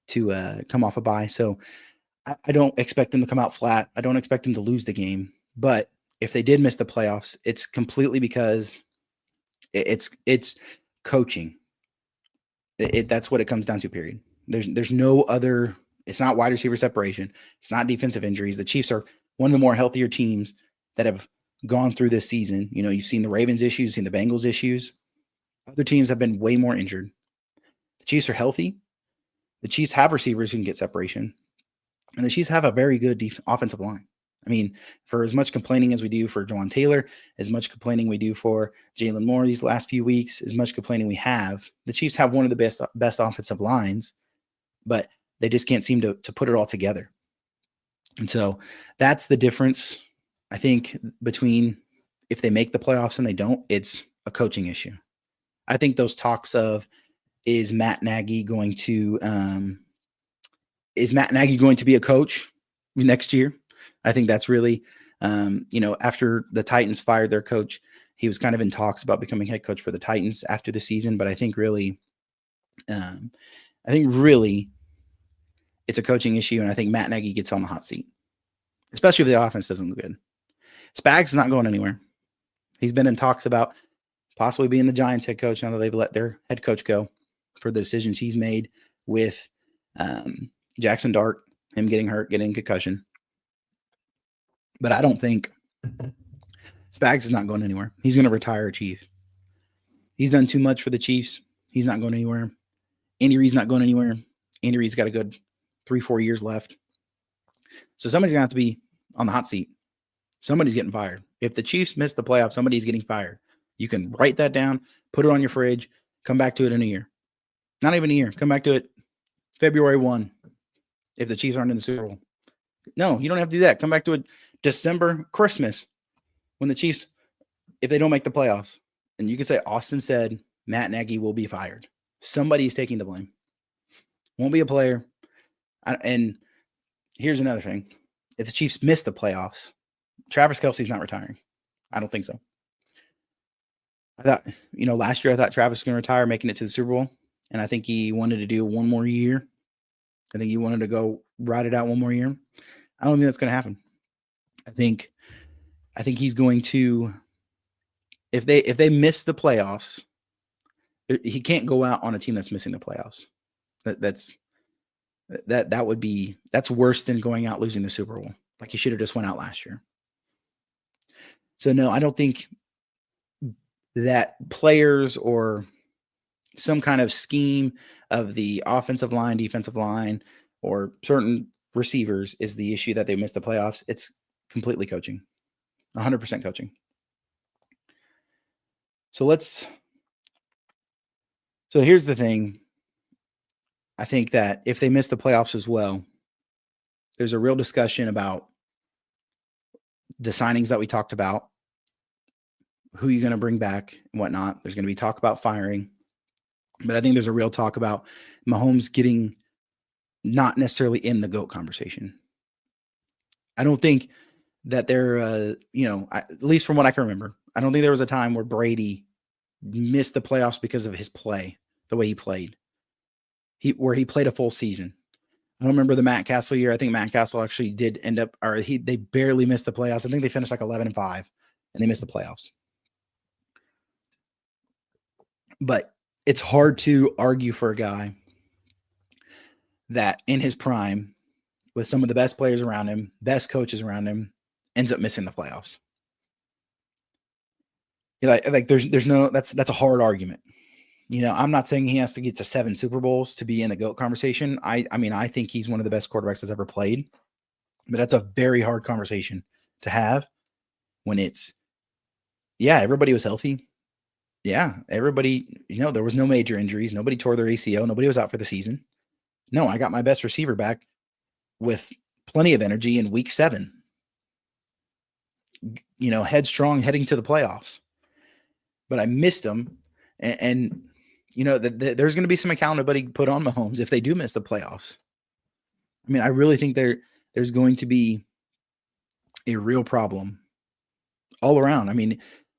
A: to come off a bye. So I don't expect them to come out flat. I don't expect them to lose the game. But if they did miss the playoffs, it's completely because it's coaching. That's what it comes down to, period. There's no other. It's not wide receiver separation. It's not defensive injuries. The Chiefs are one of the more healthier teams that have gone through this season. You know, you've seen the Ravens issues, you've seen the Bengals issues. Other teams have been way more injured. The Chiefs are healthy. The Chiefs have receivers who can get separation. And the Chiefs have a very good offensive line. I mean, for as much complaining as we do for Jawan Taylor, as much complaining we do for Jalen Moore these last few weeks, as much complaining we have, the Chiefs have one of the best offensive lines, but they just can't seem to put it all together. And so that's the difference, I think, between if they make the playoffs and they don't. It's a coaching issue. I think those talks of is Matt Nagy going to be a coach next year? I think that's really, after the Titans fired their coach, he was kind of in talks about becoming head coach for the Titans after the season. But I think really, it's a coaching issue, and I think Matt Nagy gets on the hot seat, especially if the offense doesn't look good. Spags is not going anywhere. He's been in talks about possibly being the Giants head coach now that they've let their head coach go for the decisions he's made with Jackson Dart, him getting hurt, getting concussion. But I don't think Spags is not going anywhere. He's going to retire a Chief. He's done too much for the Chiefs. He's not going anywhere. Andy Reid's not going anywhere. Andy Reid's got a good 3-4 years left. So somebody's going to have to be on the hot seat. Somebody's getting fired. If the Chiefs miss the playoffs, somebody's getting fired. You can write that down, put it on your fridge, come back to it in a year. Not even a year. Come back to it February 1 if the Chiefs aren't in the Super Bowl. No, you don't have to do that. Come back to it December, Christmas, when the Chiefs, if they don't make the playoffs. And you can say Austin said Matt Nagy will be fired. Somebody's taking the blame. Won't be a player. And here's another thing. If the Chiefs miss the playoffs, Travis Kelce's not retiring. I don't think so. I thought, last year I thought Travis was going to retire, making it to the Super Bowl. And I think he wanted to do one more year. I think he wanted to go ride it out one more year. I don't think that's going to happen. I think he's going to, if they miss the playoffs, he can't go out on a team that's missing the playoffs. That's worse than going out losing the Super Bowl. Like he should have just went out last year. So no, I don't think that players or some kind of scheme of the offensive line, defensive line, or certain receivers is the issue that they missed the playoffs. It's completely coaching, 100% coaching. So here's the thing. I think that if they miss the playoffs as well, there's a real discussion about the signings that we talked about, who you're going to bring back and whatnot. There's going to be talk about firing. But I think there's a real talk about Mahomes getting not necessarily in the GOAT conversation. I don't think that they're, at least from what I can remember, I don't think there was a time where Brady missed the playoffs because of his play, the way he played, where he played a full season. I don't remember the Matt Castle year. I think Matt Castle actually did end up, they barely missed the playoffs. I think they finished like 11-5 and they missed the playoffs. But it's hard to argue for a guy that in his prime, with some of the best players around him, best coaches around him, ends up missing the playoffs. There's no, that's a hard argument. I'm not saying he has to get to 7 Super Bowls to be in the GOAT conversation. I think he's one of the best quarterbacks that's ever played, but that's a very hard conversation to have when everybody was healthy. Yeah, everybody, there was no major injuries. Nobody tore their ACL. Nobody was out for the season. No, I got my best receiver back with plenty of energy in week 7. Headstrong heading to the playoffs. But I missed him. And there's going to be some accountability put on Mahomes if they do miss the playoffs. I really think there's going to be a real problem all around.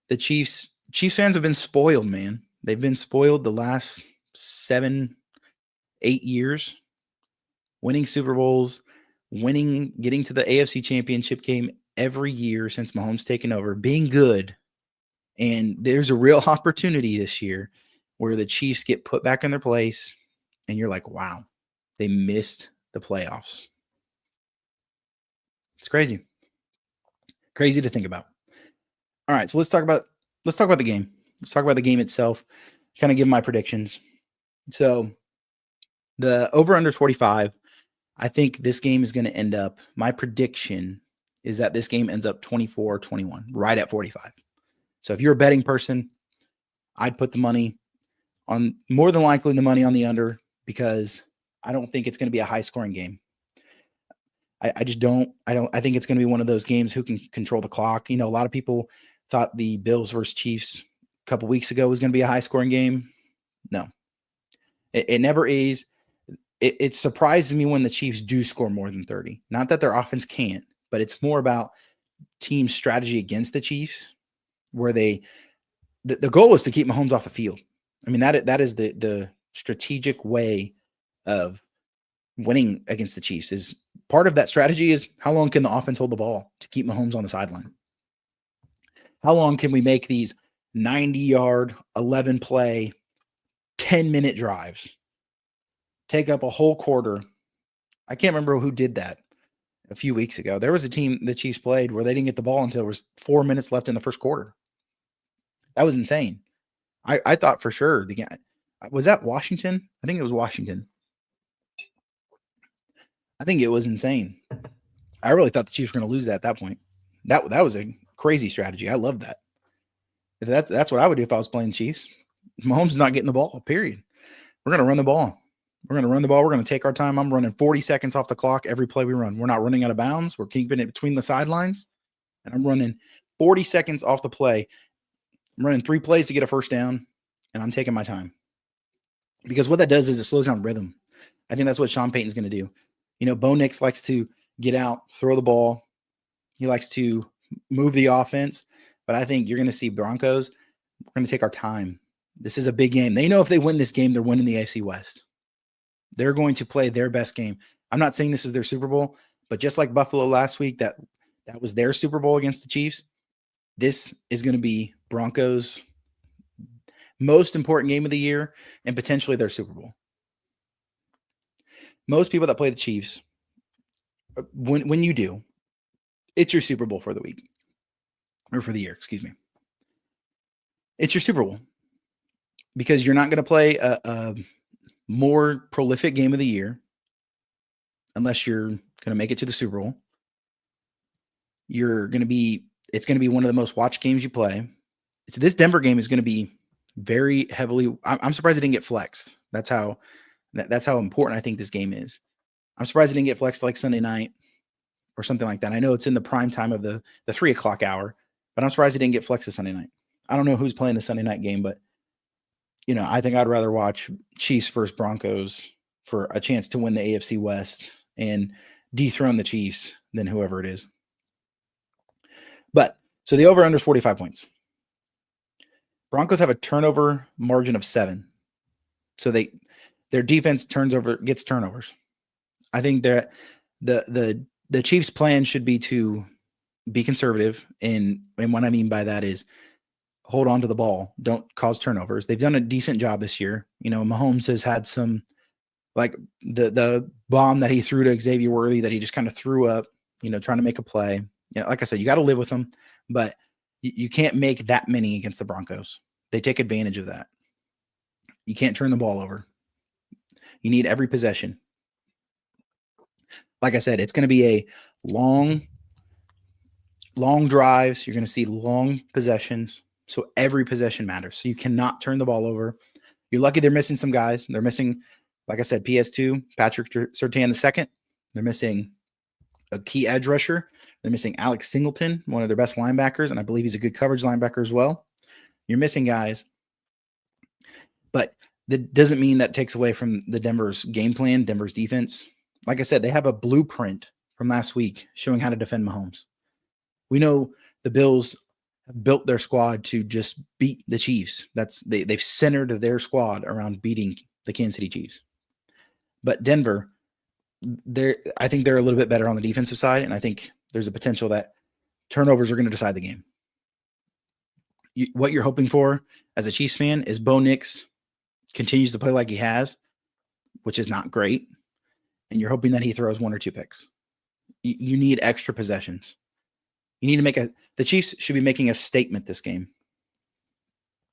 A: The Chiefs fans have been spoiled, man. They've been spoiled the last 7-8 years, winning Super Bowls, winning, getting to the AFC Championship game every year since Mahomes taken over, being good. And there's a real opportunity this year where the Chiefs get put back in their place, and you're like, wow, they missed the playoffs. It's crazy. Crazy to think about. All right, so let's talk about the game. Let's talk about the game itself. Kind of give my predictions. So the over-under 45. I think this game is going to end up, my prediction is that this game ends up 24-21, right at 45. So if you're a betting person, I'd put the money on, more than likely the money on the under, because I don't think it's going to be a high-scoring game. I just don't. I think it's going to be one of those games who can control the clock. You know, a lot of people thought the Bills versus Chiefs a couple weeks ago was going to be a high-scoring game. No, it never is. It surprises me when the Chiefs do score more than 30. Not that their offense can't, but it's more about team strategy against the Chiefs, where the goal is to keep Mahomes off the field. I mean, that is the strategic way of winning against the Chiefs. Is part of that strategy is how long can the offense hold the ball to keep Mahomes on the sideline? How long can we make these 90-yard, 11-play, 10-minute drives? Take up a whole quarter. I can't remember who did that a few weeks ago. There was a team the Chiefs played where they didn't get the ball until there was 4 minutes left in the first quarter. That was insane. I thought for sure. Was that Washington? I think it was Washington. I think it was insane. I really thought the Chiefs were going to lose that at that point. That was a crazy strategy. I love that. If that's what I would do if I was playing Chiefs. Mahomes is not getting the ball, period. We're going to run the ball. We're going to run the ball. We're going to take our time. I'm running 40 seconds off the clock every play we run. We're not running out of bounds. We're keeping it between the sidelines. And I'm running 40 seconds off the play. I'm running 3 plays to get a first down, and I'm taking my time. Because what that does is it slows down rhythm. I think that's what Sean Payton's going to do. You know, Bo Nix likes to get out, throw the ball. He likes to move the offense. But I think you're going to see Broncos. We're going to take our time. This is a big game. They know if they win this game, they're winning the AFC West. They're going to play their best game. I'm not saying this is their Super Bowl, but just like Buffalo last week, that was their Super Bowl against the Chiefs. This is going to be Broncos' most important game of the year and potentially their Super Bowl. Most people that play the Chiefs, when you do, it's your Super Bowl for the week. Or for the year, excuse me. It's your Super Bowl. Because you're not going to play a more prolific game of the year unless you're going to make it to the Super Bowl. It's going to be one of the most watched games you play. So this Denver game is going to be very heavily. I'm surprised it didn't get flexed. That's how important I think this game is. I'm surprised it didn't get flexed like Sunday night or something like that. I know it's in the prime time of the 3 o'clock hour, but I'm surprised it didn't get flexed to Sunday night. I don't know who's playing the Sunday night game, but you know, I think I'd rather watch Chiefs versus Broncos for a chance to win the AFC West and dethrone the Chiefs than whoever it is. But so the over-under is 45 points. Broncos have a turnover margin of 7. So their defense gets turnovers. I think that the Chiefs' plan should be to be conservative, and what I mean by that is hold on to the ball. Don't cause turnovers. They've done a decent job this year. You know, Mahomes has had some, like the bomb that he threw to Xavier Worthy that he just kind of threw up, you know, trying to make a play. You know, like I said, you got to live with them, but you can't make that many against the Broncos. They take advantage of that. You can't turn the ball over. You need every possession. Like I said, it's going to be a long drives. You're going to see long possessions. So every possession matters. So you cannot turn the ball over. You're lucky they're missing some guys. They're missing, like I said, PS2, Patrick Surtain II. They're missing a key edge rusher. They're missing Alex Singleton, one of their best linebackers, and I believe he's a good coverage linebacker as well. You're missing guys. But that doesn't mean that takes away from the Denver's game plan, Denver's defense. Like I said, they have a blueprint from last week showing how to defend Mahomes. We know the Bills have built their squad to just beat the Chiefs. They've centered their squad around beating the Kansas City Chiefs. But Denver, I think they're a little bit better on the defensive side, and I think there's a potential that turnovers are going to decide the game. What you're hoping for as a Chiefs fan is Bo Nix continues to play like he has, which is not great, and you're hoping that he throws 1 or 2 picks. You need extra possessions. You need to the Chiefs should be making a statement this game.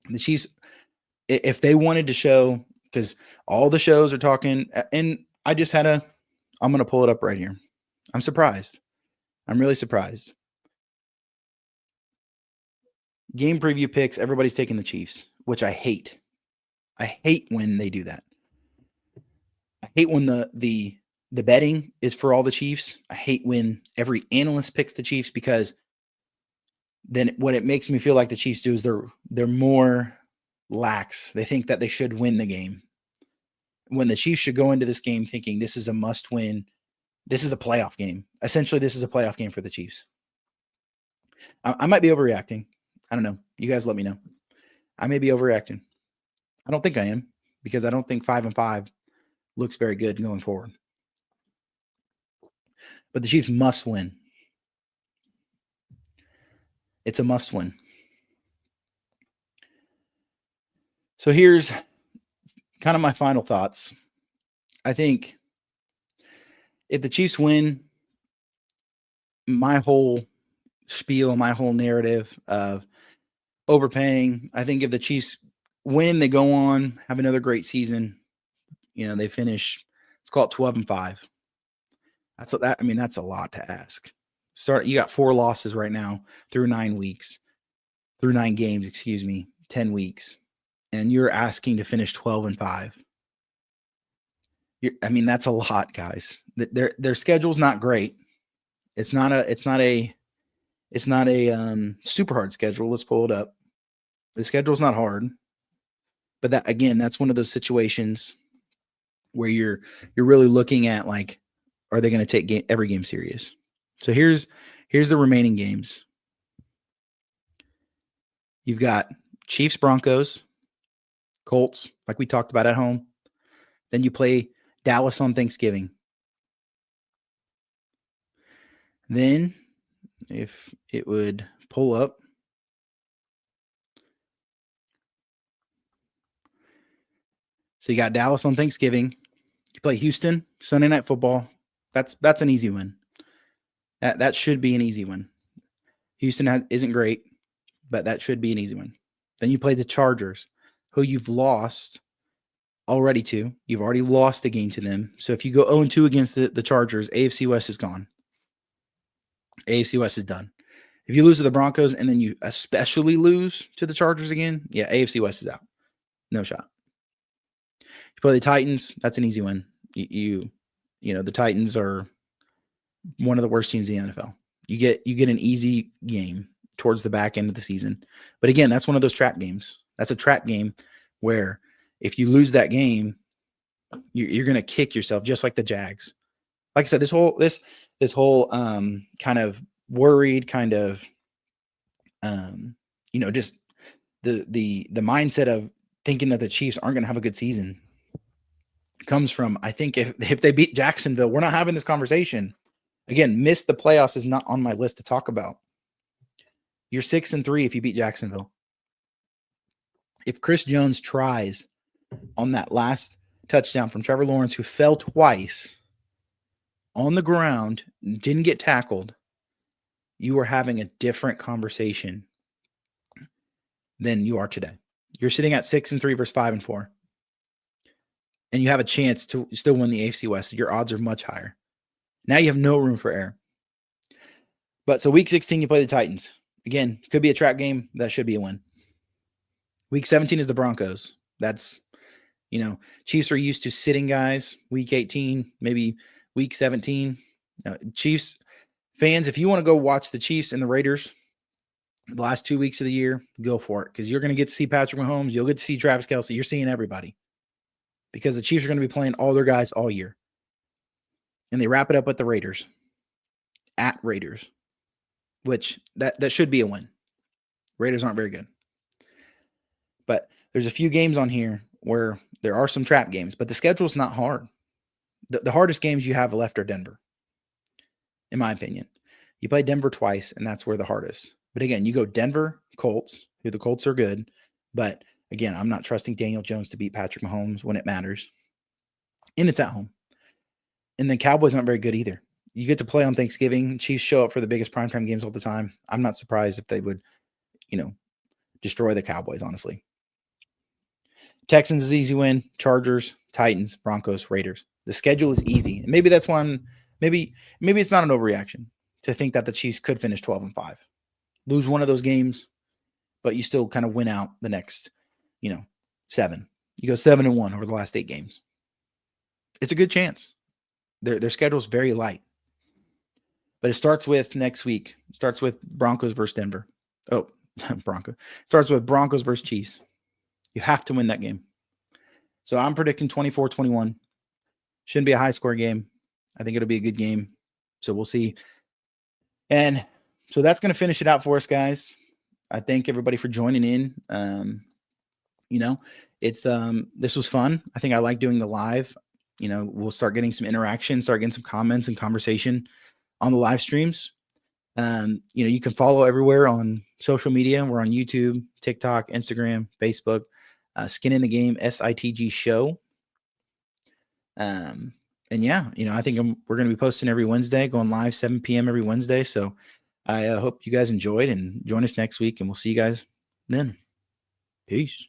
A: The Chiefs, if they wanted to show, because all the shows are talking, and I'm going to pull it up right here. I'm surprised. I'm really surprised. Game preview picks, everybody's taking the Chiefs, which I hate. I hate when they do that. I hate when the betting is for all the Chiefs. I hate when every analyst picks the Chiefs, because then what it makes me feel like the Chiefs do is they're more lax. They think that they should win the game, when the Chiefs should go into this game thinking this is a must win. This is a playoff game. Essentially, this is a playoff game for the Chiefs. I might be overreacting. I don't know. You guys let me know. I may be overreacting. I don't think I am, because I don't think 5-5 looks very good going forward. But the Chiefs must win. It's a must win. So here's kind of my final thoughts. I think if the Chiefs win, my whole spiel, my whole narrative of overpaying, I think if the Chiefs win, they go on, have another great season. They finish, let's call it 12-5. That's a lot to ask. You got 4 losses right now through 9 games, 10 weeks. And you're asking to finish 12-5. That's a lot, guys. Their schedule's not great. It's not a super hard schedule. Let's pull it up. The schedule's not hard, but that's one of those situations where you're really looking at, like, are they going to take every game serious? So here's the remaining games. You've got Chiefs, Broncos, Colts, like we talked about, at home. Then you play Dallas on Thanksgiving. Then, if it would pull up, so you got Dallas on Thanksgiving. You play Houston, Sunday Night Football. That's an easy win. That should be an easy win. Houston isn't great, but that should be an easy win. Then you play the Chargers, who you've lost already to. You've already lost a game to them. So if you go 0-2 against the Chargers, AFC West is gone. AFC West is done. If you lose to the Broncos and then you especially lose to the Chargers again, yeah, AFC West is out. No shot. You play the Titans, that's an easy win. The Titans are one of the worst teams in the NFL. You get an easy game towards the back end of the season. But again, that's one of those trap games. That's a trap game where if you lose that game, you're going to kick yourself, just like the Jags. Like I said, this whole kind of worried, kind of just the mindset of thinking that the Chiefs aren't going to have a good season comes from, I think, if they beat Jacksonville, we're not having this conversation. Again, miss the playoffs is not on my list to talk about. You're 6-3 if you beat Jacksonville. If Chris Jones tries on that last touchdown from Trevor Lawrence, who fell twice on the ground, didn't get tackled, you are having a different conversation than you are today. You're sitting at 6-3 versus 5-4. And you have a chance to still win the AFC West. Your odds are much higher. Now you have no room for error. But so week 16, you play the Titans. Again, could be a trap game. That should be a win. Week 17 is the Broncos. That's, Chiefs are used to sitting guys. Week 18, maybe week 17. Chiefs fans, if you want to go watch the Chiefs and the Raiders the last 2 weeks of the year, go for it. Because you're going to get to see Patrick Mahomes. You'll get to see Travis Kelce. You're seeing everybody. Because the Chiefs are going to be playing all their guys all year. And they wrap it up with the Raiders. At Raiders. Which, that should be a win. Raiders aren't very good. But there's a few games on here where there are some trap games. But the schedule's not hard. The hardest games you have left are Denver, in my opinion. You play Denver twice, and that's where the hardest. But again, you go Denver, Colts, who the Colts are good. But again, I'm not trusting Daniel Jones to beat Patrick Mahomes when it matters. And it's at home. And then Cowboys aren't very good either. You get to play on Thanksgiving. Chiefs show up for the biggest primetime games all the time. I'm not surprised if they would, destroy the Cowboys, honestly. Texans is easy win. Chargers, Titans, Broncos, Raiders. The schedule is easy. And maybe that's why maybe it's not an overreaction to think that the Chiefs could finish 12-5. Lose one of those games, but you still kind of win out the next, 7. You go 7-1 over the last 8 games. It's a good chance. Their schedule is very light. But it starts with next week. It starts with Broncos versus Denver. Oh, Broncos. It starts with Broncos versus Chiefs. You have to win that game. So I'm predicting 24-21. Shouldn't be a high-score game. I think it'll be a good game. So we'll see. And so that's going to finish it out for us, guys. I thank everybody for joining in. This was fun. I think I like doing the live. We'll start getting some interaction, start getting some comments and conversation on the live streams. You can follow everywhere on social media. We're on YouTube, TikTok, Instagram, Facebook, Skin in the Game, SITG show. I think we're going to be posting every Wednesday, going live 7 p.m. every Wednesday. So I hope you guys enjoyed and join us next week, and we'll see you guys then. Peace.